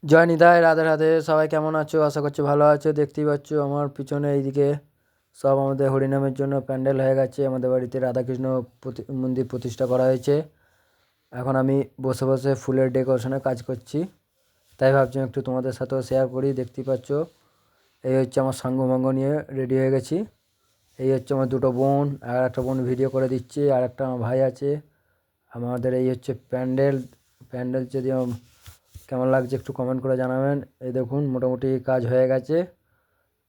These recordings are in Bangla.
জয় নিতাই, রাধে রাধে। সবাই কেমন আছো? আশা করছি ভালো আছো। দেখতেই পাচ্ছ আমার পিছনে এইদিকে সব আমাদের হরিনামের জন্য প্যান্ডেল হয়ে গেছে। আমাদের বাড়িতে রাধাকৃষ্ণ মন্দির প্রতিষ্ঠা করা হয়েছে। এখন আমি বসে বসে ফুলের ডেকোরেশনের কাজ করছি, তাই ভাবছি একটু তোমাদের সাথেও শেয়ার করি। দেখতেই পাচ্ছ এই হচ্ছে আমার সাঙ্গভঙ্গ নিয়ে রেডি হয়ে গেছি। এই হচ্ছে আমার দুটো বোন, আর একটা বোন ভিডিও করে দিচ্ছে, আর একটা আমার ভাই আছে। আমাদের এই হচ্ছে প্যান্ডেল। প্যান্ডেল যদি কেমন লাগছে একটু কমেন্ট করে জানাবেন। এই দেখুন মোটামুটি কাজ হয়ে গেছে।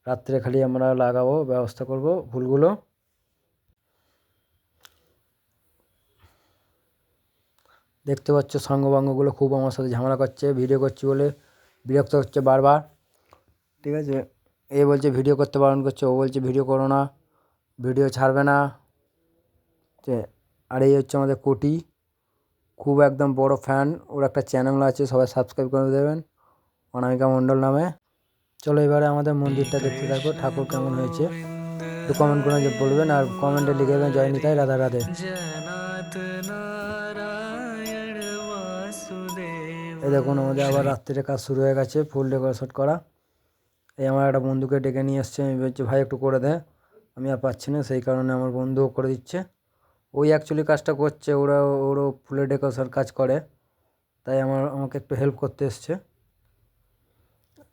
রাত্রে খালি আমরা লাগাবো, ব্যবস্থা করব ফুলগুলো। দেখতে পাচ্ছ সাঙ্গবাঙ্গগুলো খুব আমার সাথে ঝামেলা করছে, ভিডিও করছি বলে বিরক্ত হচ্ছে বারবার। ঠিক আছে, এ বলছে ভিডিও করতে বারণ করছে, ও বলছে ভিডিও করো না, ভিডিও ছাড়বে না। আর এই হচ্ছে আমাদের কোটি, খুব একদম বড় ফ্যান। ওর একটা চ্যানেল আছে, সবাই সাবস্ক্রাইব করে দেবেন, অনামিকা মণ্ডল নামে। চলো এবারে আমাদের মন্দিরটা দেখতে থাকো, ঠাকুর কেমন হয়েছে একটু কমেন্ট করে বলবেন, আর কমেন্টে লিখে দেবেন জয় নিতাই, রাধা রাধে। এই দেখুন আমাদের আবার রাত্রিরে কাজ শুরু হয়ে গেছে, ফুল ডেকোরেশন করা। এই আমার একটা বন্ধুকে ডেকে নিয়ে এসছে, আমি বলছি ভাই একটু করে দে, আমি আর পাচ্ছি না, সেই কারণে আমার বন্ধুও করে দিচ্ছে। ওই অ্যাকচুয়ালি কাজটা করছে, ওরও ফুলের ডেকোরেশন কাজ করে, তাই আমাকে একটু হেল্প করতে এসছে।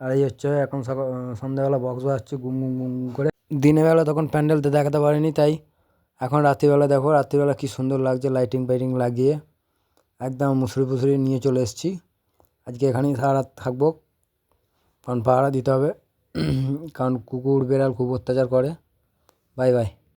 আর এই হচ্ছে এখন সন্ধ্যাবেলা বক্স বাজছে গুম গুম গুম করে। দিনের বেলা তখন প্যান্ডেলতে দেখাতে পারিনি, তাই এখন রাত্রিবেলা দেখো, রাত্রিবেলা কি সুন্দর লাগছে লাইটিং ফাইটিং লাগিয়ে, একদম মুসুরি ফুসুরি নিয়ে চলে এসেছি। আজকে এখানেই সারা রাত থাকবো, কারণ পাহারা দিতে হবে, কারণ কুকুর বেড়াল খুব অত্যাচার করে। Bye bye.